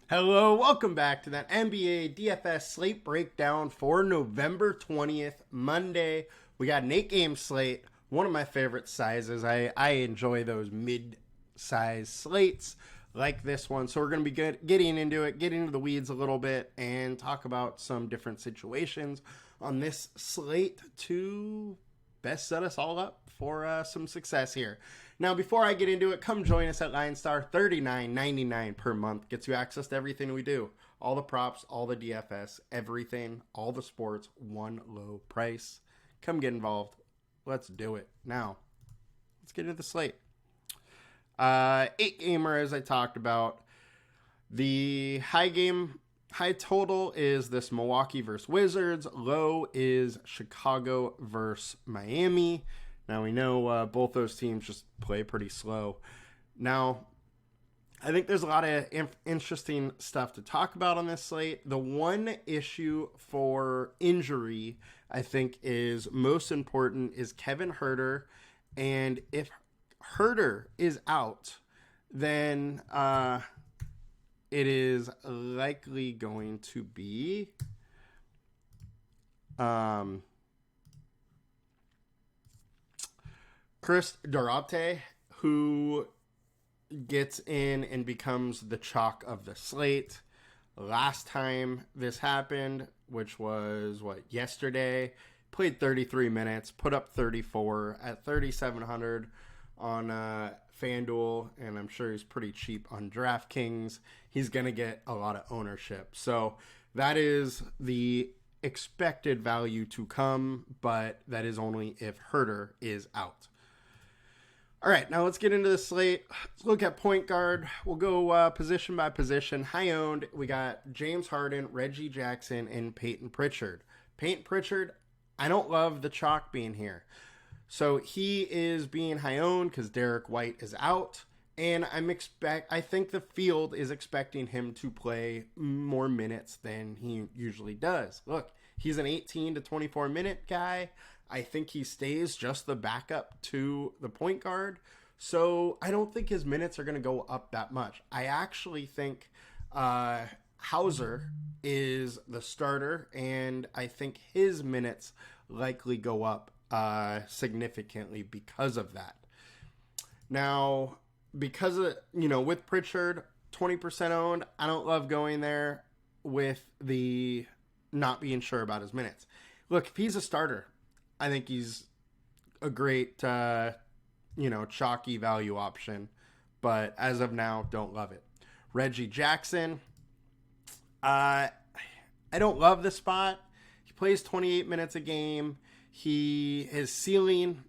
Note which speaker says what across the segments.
Speaker 1: Hello, welcome back to that NBA DFS Slate Breakdown for November 20th, Monday. We got an 8-game slate, one of my favorite sizes. I enjoy those mid-size slates like this one. So we're going to be getting into it, get into the weeds a little bit, and talk about some different situations on this slate to best set us all up for some success here. Now, before I get into it, come join us at LionStar. $39.99 per month gets you access to everything we do. All the props, all the DFS, everything, all the sports, one low price. Come get involved. Let's do it. Now, let's get into the slate. 8-gamer, as I talked about. The high total is this Milwaukee versus Wizards. Low is Chicago versus Miami. Now, we know both those teams just play pretty slow. Now, I think there's a lot of interesting stuff to talk about on this slate. The one issue for injury, I think, is most important is Kevin Huerter. And if Huerter is out, then it is likely going to be Chris Duarte, who gets in and becomes the chalk of the slate. Last time this happened, which was, yesterday, played 33 minutes, put up 34 at 3,700 on FanDuel, and I'm sure he's pretty cheap on Draftkings. He's going to get a lot of ownership. So that is the expected value to come, but that is only if Huerter is out. All right, now let's get into the slate. Let's look at point guard. We'll go position by position. High owned, we got James Harden, Reggie Jackson, and Peyton Pritchard. Peyton Pritchard, I don't love the chalk being here. So he is being high owned because Derek White is out. And I think the field is expecting him to play more minutes than he usually does. Look, he's an 18 to 24 minute guy. I think he stays just the backup to the point guard. So I don't think his minutes are going to go up that much. I actually think Hauser is the starter, and I think his minutes likely go up significantly because of that. Now, because of, with Pritchard, 20% owned, I don't love going there with the not being sure about his minutes. Look, if he's a starter, I think he's a great, chalky value option. But as of now, don't love it. Reggie Jackson, I don't love the spot. He plays 28 minutes a game. His ceiling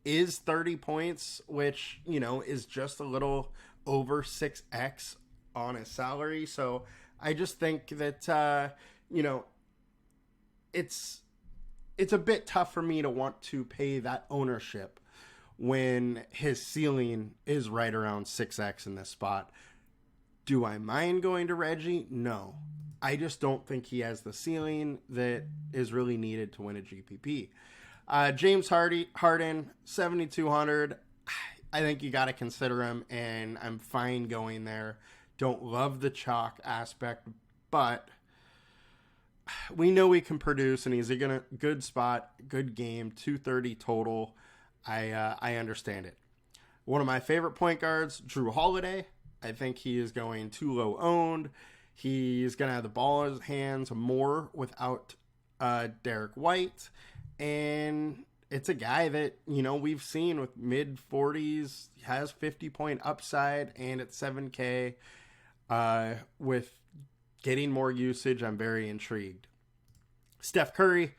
Speaker 1: is 30 points, which, is just a little over 6x on his salary. So I just think that, it's a bit tough for me to want to pay that ownership when his ceiling is right around 6x in this spot. Do I mind going to Reggie? No. I just don't think he has the ceiling that is really needed to win a GPP. James Harden, 7,200. I think you got to consider him, and I'm fine going there. Don't love the chalk aspect, but we know he can produce, and he's in a good spot, good game, 230 total. I understand it. One of my favorite point guards, Drew Holiday. I think he is going too low owned. He's going to have the ball in his hands more without Derek White. And it's a guy that, we've seen with mid 40s, has 50-point upside, and at 7K with getting more usage, I'm very intrigued. Steph Curry.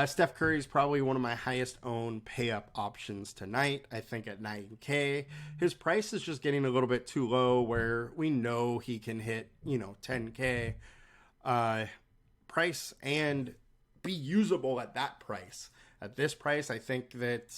Speaker 1: Steph Curry is probably one of my highest owned pay-up options tonight. I think at 9K. His price is just getting a little bit too low where we know he can hit, 10K price and be usable at that price. At this price, I think that,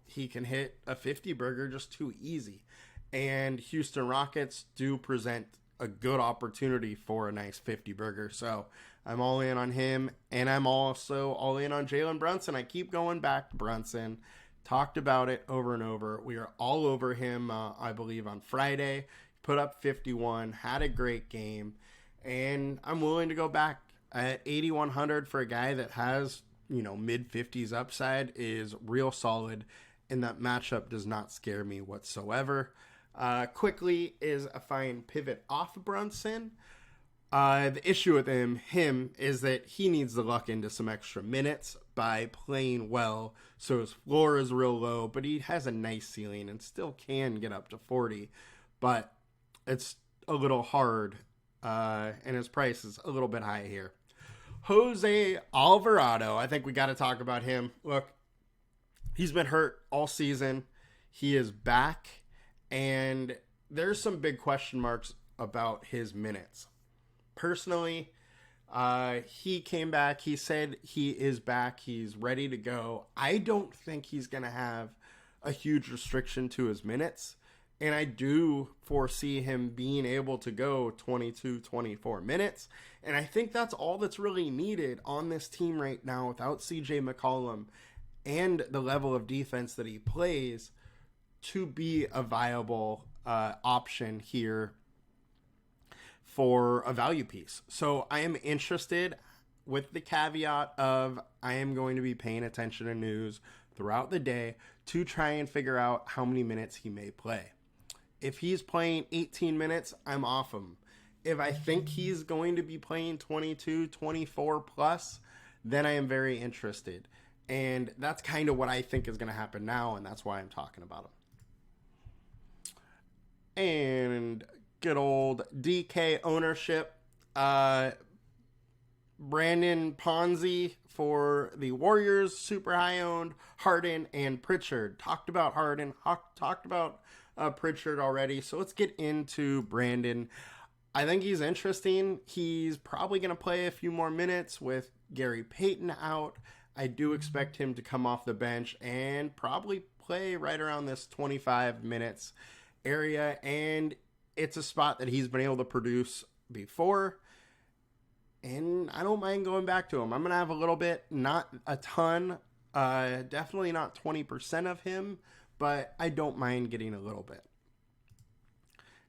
Speaker 1: he can hit a 50 burger just too easy. And Houston Rockets do present a good opportunity for a nice 50 burger. So I'm all in on him. And I'm also all in on Jalen Brunson. I keep going back to Brunson. Talked about it over and over. We are all over him, I believe, on Friday. put up 51, had a great game, and I'm willing to go back at 8,100 for a guy that has, mid 50s upside is real solid, and that matchup does not scare me whatsoever. Quickly is a fine pivot off of Brunson. The issue with him is that he needs to luck into some extra minutes by playing well. So his floor is real low, but he has a nice ceiling and still can get up to 40. But it's a little hard, and his price is a little bit high here. Jose Alvarado, I think we got to talk about him. Look, he's been hurt all season. He is back, and there's some big question marks about his minutes. Personally, he came back. He said he is back. He's ready to go. I don't think he's going to have a huge restriction to his minutes. And I do foresee him being able to go 22, 24 minutes. And I think that's all that's really needed on this team right now without CJ McCollum and the level of defense that he plays to be a viable option here for a value piece. So I am interested, with the caveat of I am going to be paying attention to news throughout the day to try and figure out how many minutes he may play. If he's playing 18 minutes, I'm off him. If I think he's going to be playing 22, 24 plus, then I am very interested. And that's kind of what I think is going to happen now, and that's why I'm talking about him. And good old DK ownership. Brandon Ponzi for the Warriors, super high owned. Harden and Pritchard. Talked about Harden, talked about Pritchard already. So let's get into Brandon. I think he's interesting. He's probably going to play a few more minutes with Gary Payton out. I do expect him to come off the bench and probably play right around this 25 minutes area. And it's a spot that he's been able to produce before, and I don't mind going back to him. I'm going to have a little bit, not a ton, definitely not 20% of him, but I don't mind getting a little bit.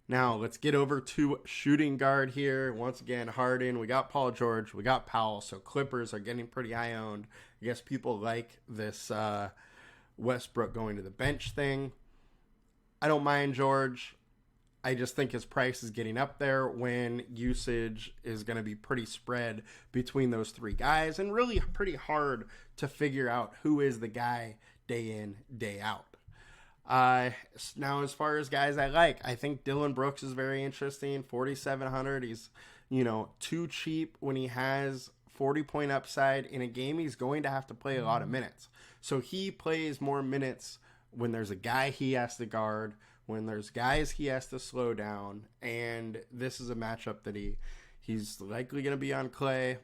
Speaker 1: Now, let's get over to shooting guard here. Once again, Harden, we got Paul George, we got Powell, so Clippers are getting pretty high owned. I guess people like this Westbrook going to the bench thing. I don't mind George. I just think his price is getting up there when usage is going to be pretty spread between those three guys and really pretty hard to figure out who is the guy day in, day out. Now, as far as guys I like, I think Dylan Brooks is very interesting. 4,700. He's, too cheap when he has 40-point upside in a game. He's going to have to play a lot of minutes. So he plays more minutes when there's a guy he has to guard, when there's guys he has to slow down, and this is a matchup that he's likely going to be on Clay,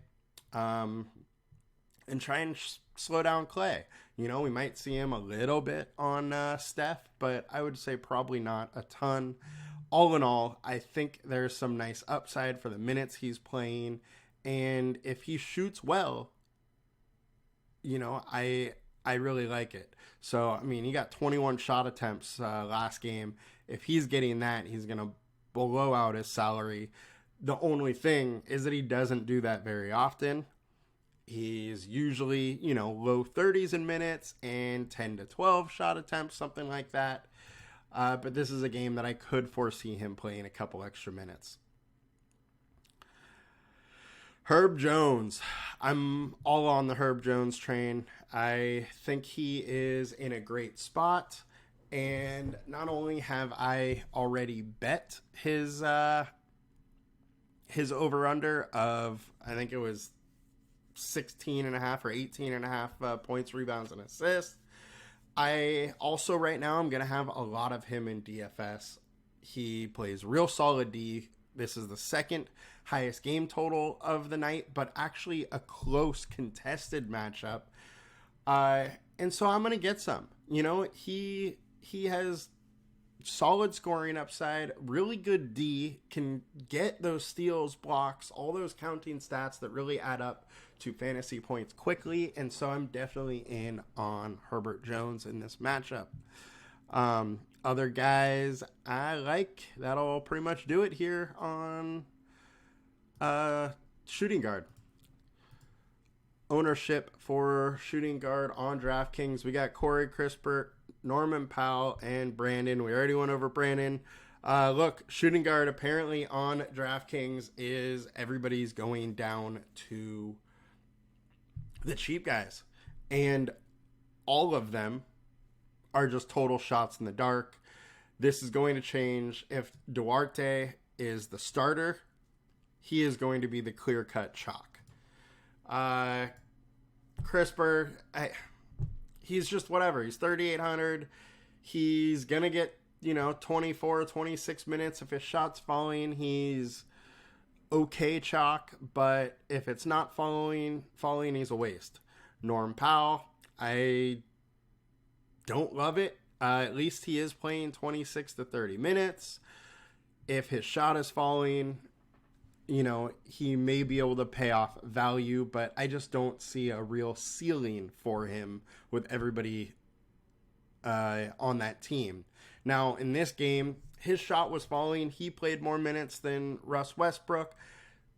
Speaker 1: and try and slow down Clay. We might see him a little bit on Steph, but I would say probably not a ton. All in all, I think there's some nice upside for the minutes he's playing, and if he shoots well, I really like it. So, he got 21 shot attempts last game. If he's getting that, he's going to blow out his salary. The only thing is that he doesn't do that very often. He's usually, low 30s in minutes and 10 to 12 shot attempts, something like that. But this is a game that I could foresee him playing a couple extra minutes. Herb Jones. I'm all on the Herb Jones train. I think he is in a great spot. And not only have I already bet his over-under of, I think it was 16.5 or 18.5 points, rebounds, and assists, I also right now I'm going to have a lot of him in DFS. He plays real solid D. This is the second highest game total of the night, but actually a close contested matchup. And so I'm going to get some. He has solid scoring upside, really good D, can get those steals, blocks, all those counting stats that really add up to fantasy points quickly. And so I'm definitely in on Herbert Jones in this matchup. Other guys I like, that'll pretty much do it here on shooting guard. Ownership for shooting guard on DraftKings. We got Corey Crisper, Norman Powell, and Brandon. We already went over Brandon. Look, shooting guard apparently on DraftKings is everybody's going down to the cheap guys. And all of them are just total shots in the dark. This is going to change. If Duarte is the starter, he is going to be the clear-cut chalk. Crisper, he's just whatever. He's 3,800. He's going to get, 24, 26 minutes. If his shot's falling, he's okay chalk. But if it's not falling, he's a waste. Norm Powell, I don't love it. At least he is playing 26 to 30 minutes. If his shot is falling, he may be able to pay off value, but I just don't see a real ceiling for him with everybody on that team. Now, in this game, his shot was falling. He played more minutes than Russ Westbrook.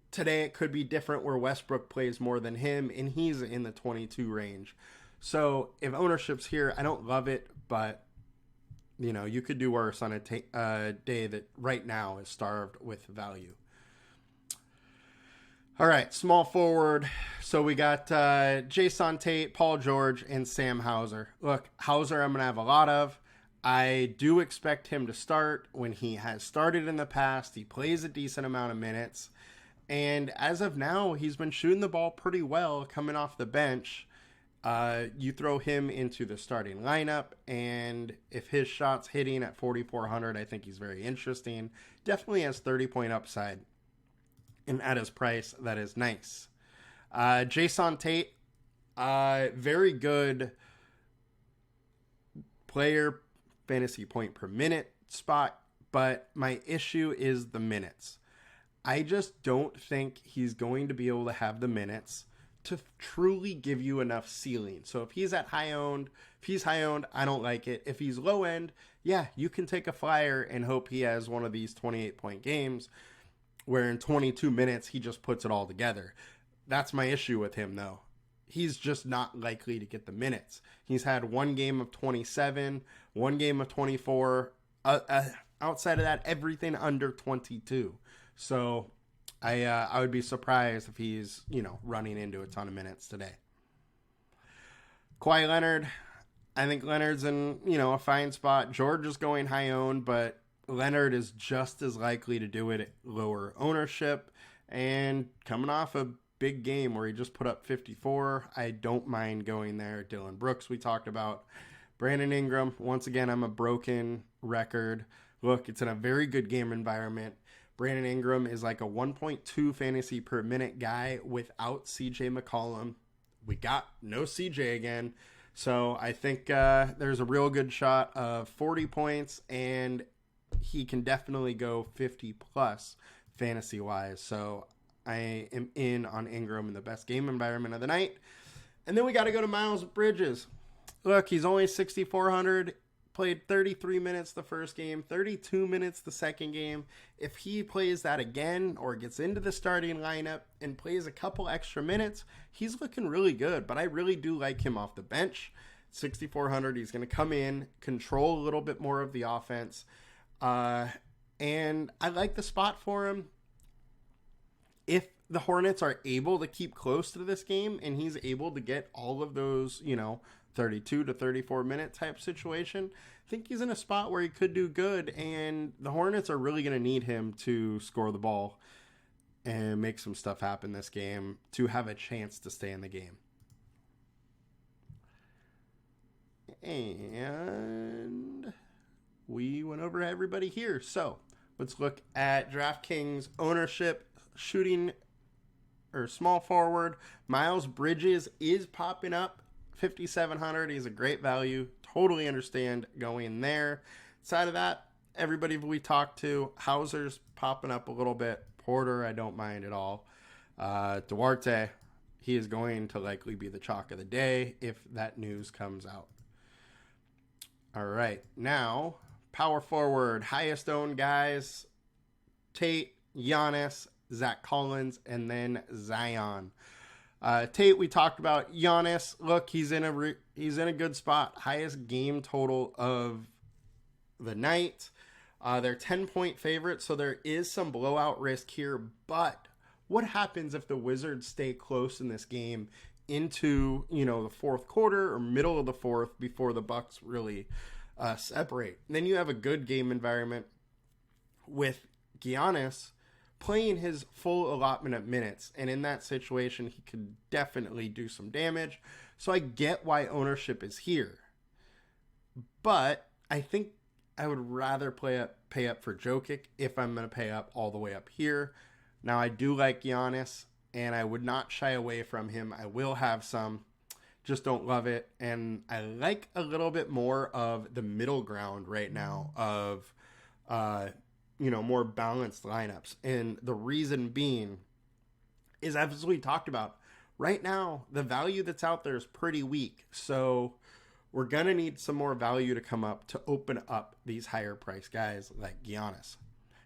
Speaker 1: Today, it could be different where Westbrook plays more than him, and he's in the 22 range. So, if ownership's here, I don't love it, but, you could do worse on a day that right now is starved with value. All right, small forward. So we got Jason Tate, Paul George, and Sam Hauser. Look, Hauser I'm going to have a lot of. I do expect him to start. When he has started in the past, he plays a decent amount of minutes. And as of now, he's been shooting the ball pretty well coming off the bench. You throw him into the starting lineup, and if his shot's hitting at 4,400, I think he's very interesting. Definitely has 30-point upside. And at his price, that is nice. Jason Tate, very good player, fantasy point per minute spot, but my issue is the minutes. I just don't think he's going to be able to have the minutes to truly give you enough ceiling. So if he's high owned, I don't like it. If he's low end, yeah, you can take a flyer and hope he has one of these 28-point games where in 22 minutes he just puts it all together. That's my issue with him, though. He's just not likely to get the minutes. He's had one game of 27, one game of 24. Outside of that, everything under 22. So I would be surprised if he's, running into a ton of minutes today. Kawhi Leonard, I think Leonard's in, a fine spot. George is going high owned, but Leonard is just as likely to do it at lower ownership. And coming off a big game where he just put up 54, I don't mind going there. Dylan Brooks, we talked about. Brandon Ingram, once again, I'm a broken record. Look, it's in a very good game environment. Brandon Ingram is like a 1.2 fantasy per minute guy without CJ McCollum. We got no CJ again. So I think there's a real good shot of 40 points, and he can definitely go 50 plus fantasy wise. So I am in on Ingram in the best game environment of the night. And then we got to go to Miles Bridges. Look, he's only 6,400, played 33 minutes the first game, 32 minutes the second game. If he plays that again or gets into the starting lineup and plays a couple extra minutes, he's looking really good. But I really do like him off the bench. 6,400, he's going to come in, control a little bit more of the offense. And I like the spot for him. If the Hornets are able to keep close to this game and he's able to get all of those, 32 to 34 minute type situation, I think he's in a spot where he could do good, and the Hornets are really going to need him to score the ball and make some stuff happen this game to have a chance to stay in the game. And we went over everybody here. So let's look at DraftKings ownership, shooting or small forward. Miles Bridges is popping up. 5,700. He's a great value. Totally understand going there. Side of that, everybody we talked to, Hauser's popping up a little bit. Porter, I don't mind at all. Duarte, he is going to likely be the chalk of the day if that news comes out. All right, now Power forward, highest owned guys, Tate, Giannis, Zach Collins, and then Zion. Tate, we talked about. Giannis, look, he's in a good spot. Highest game total of the night. They're 10-point favorites, so there is some blowout risk here. But what happens if the Wizards stay close in this game into, the fourth quarter or middle of the fourth before the Bucks really separate? And then you have a good game environment with Giannis playing his full allotment of minutes, and in that situation he could definitely do some damage. So I get why ownership is here, but I think I would rather pay up for Jokic if I'm going to pay up all the way up here. Now I do like Giannis, and I would not shy away from him. I will have some, just don't love it, and I like a little bit more of the middle ground right now of more balanced lineups. And the reason being is, as we talked about, right now, the value that's out there is pretty weak. So we're going to need some more value to come up to open up these higher price guys like Giannis.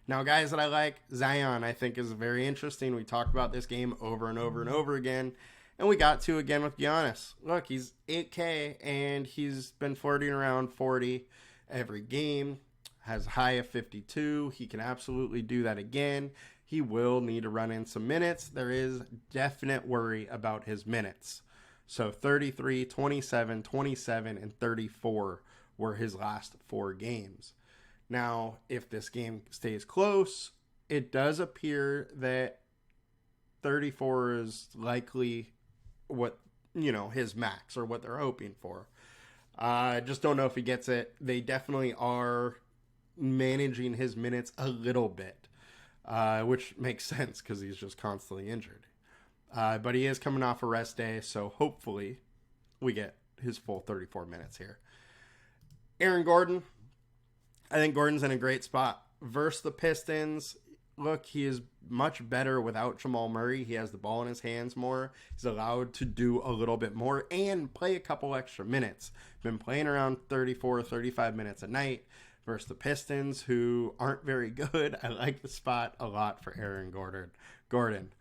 Speaker 1: Now, guys that I like, Zion, I think is very interesting. We talked about this game over and over and over again, and we got to again with Giannis. Look, he's 8K, and he's been flirting around 40 every game. Has a high of 52. He can absolutely do that again. He will need to run in some minutes. There is definite worry about his minutes. So 33, 27, 27, and 34 were his last 4 games. Now, if this game stays close, it does appear that 34 is likely what, his max or what they're hoping for. I just don't know if he gets it. They definitely are managing his minutes a little bit, which makes sense because he's just constantly injured. But he is coming off a rest day, so hopefully we get his full 34 minutes here. Aaron Gordon, I think Gordon's in a great spot. Versus the Pistons, look, he is much better without Jamal Murray. He has the ball in his hands more. He's allowed to do a little bit more and play a couple extra minutes. Been playing around 34, 35 minutes a night. Versus the Pistons, who aren't very good. I like the spot a lot for Aaron Gordon.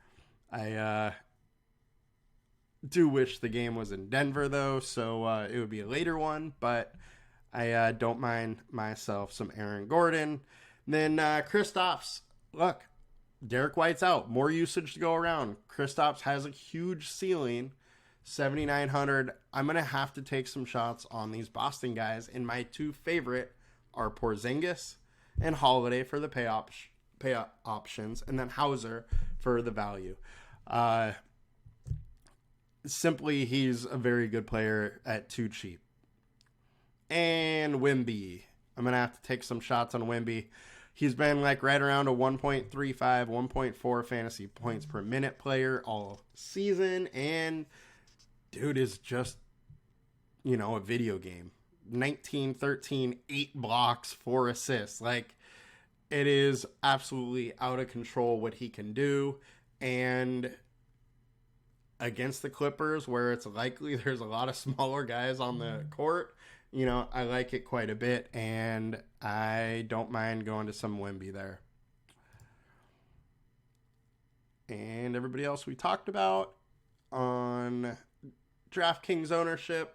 Speaker 1: I do wish the game was in Denver, though, so it would be a later one, but I don't mind myself some Aaron Gordon. Then Kristaps. Look, Derek White's out. More usage to go around. Kristaps has a huge ceiling, 7,900. I'm going to have to take some shots on these Boston guys, and my 2 favorite are Porzingis and Holiday for the pay options, and then Hauser for the value. Simply, he's a very good player at too cheap. And Wemby. I'm going to have to take some shots on Wemby. He's been like right around a 1.35, 1.4 fantasy points per minute player all season, and dude is just, a video game. 19, 13, 8 blocks, 4 assists. Like, it is absolutely out of control what he can do. And against the Clippers, where it's likely there's a lot of smaller guys on the court, I like it quite a bit. And I don't mind going to some Wemby there. And everybody else we talked about on DraftKings ownership.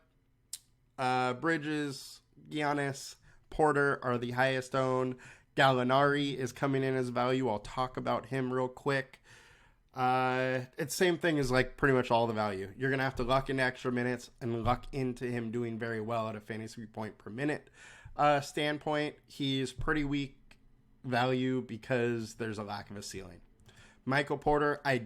Speaker 1: Bridges, Giannis, Porter are the highest owned. Gallinari is coming in as value. I'll talk about him real quick. It's same thing as like pretty much all the value. You're going to have to luck into extra minutes and luck into him doing very well at a fantasy point per minute standpoint. He's pretty weak value because there's a lack of a ceiling. Michael Porter, I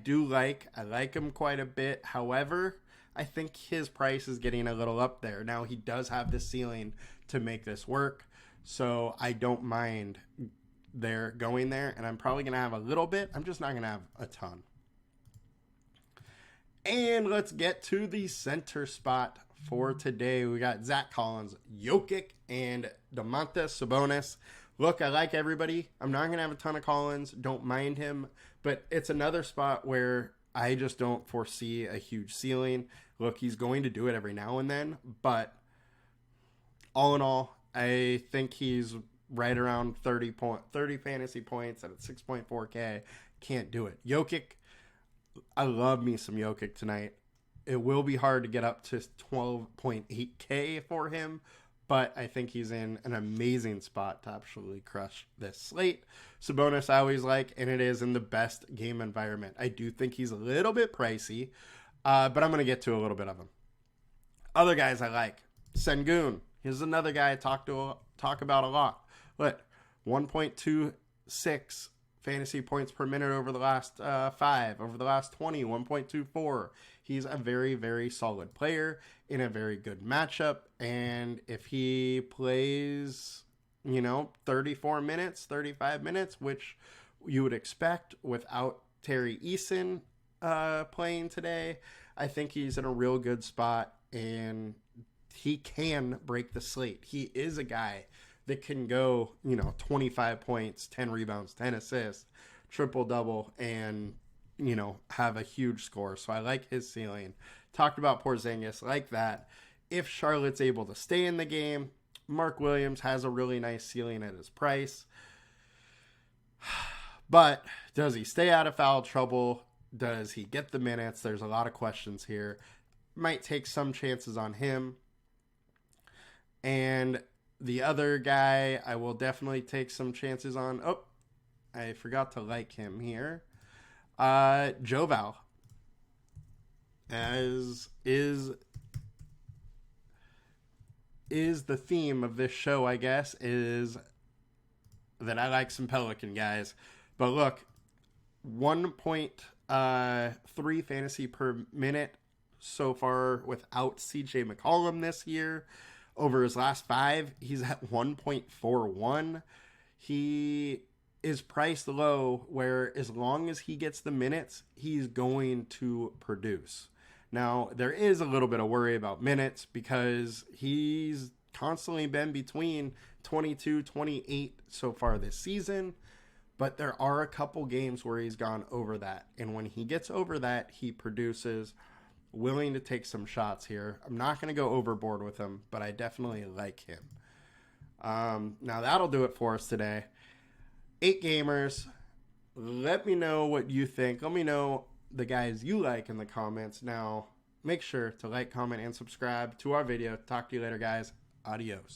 Speaker 1: like him quite a bit. However, I think his price is getting a little up there. Now, he does have the ceiling to make this work, so I don't mind going there, and I'm probably going to have a little bit. I'm just not going to have a ton. And let's get to the center spot for today. We got Zach Collins, Jokic, and Domantas Sabonis. Look, I like everybody. I'm not going to have a ton of Collins. Don't mind him, but it's another spot where I just don't foresee a huge ceiling. Look, he's going to do it every now and then, but all in all, I think he's right around 30 fantasy points at 6.4K. Can't do it. Jokic, I love me some Jokic tonight. It will be hard to get up to 12.8K for him, but I think he's in an amazing spot to absolutely crush this slate. Sabonis I always like, and it is in the best game environment. I do think he's a little bit pricey, but I'm going to get to a little bit of him. Other guys I like. Sengun. Here's another guy I talk about a lot. Look, 1.26 fantasy points per minute over the last 5. Over the last 20, 1.24. He's a very, very solid player in a very good matchup. And if he plays, 34 minutes, 35 minutes, which you would expect without Terry Eason playing today, I think he's in a real good spot. And he can break the slate. He is a guy that can go, 25 points, 10 rebounds, 10 assists, triple-double, and, have a huge score. So I like his ceiling. Talked about Porzingis, like that. If Charlotte's able to stay in the game, Mark Williams has a really nice ceiling at his price. But does he stay out of foul trouble? Does he get the minutes? There's a lot of questions here. Might take some chances on him. And the other guy I will definitely take some chances on. Oh, I forgot to like him here. Joval. As is the theme of this show, I guess, is that I like some Pelican guys. But look, 1.3 fantasy per minute so far without CJ McCollum this year. Over his last 5, he's at 1.41. He is priced low, where as long as he gets the minutes, he's going to produce. Now, there is a little bit of worry about minutes because he's constantly been between 22, 28 so far this season. But there are a couple games where he's gone over that. And when he gets over that, he produces. Willing to take some shots here. I'm not going to go overboard with him, but I definitely like him. Now that'll do it for us today. 8 gamers. Let me know what you think. Let me know the guys you like in the comments. Now, make sure to like, comment, and subscribe to our video. Talk to you later, guys. Adios.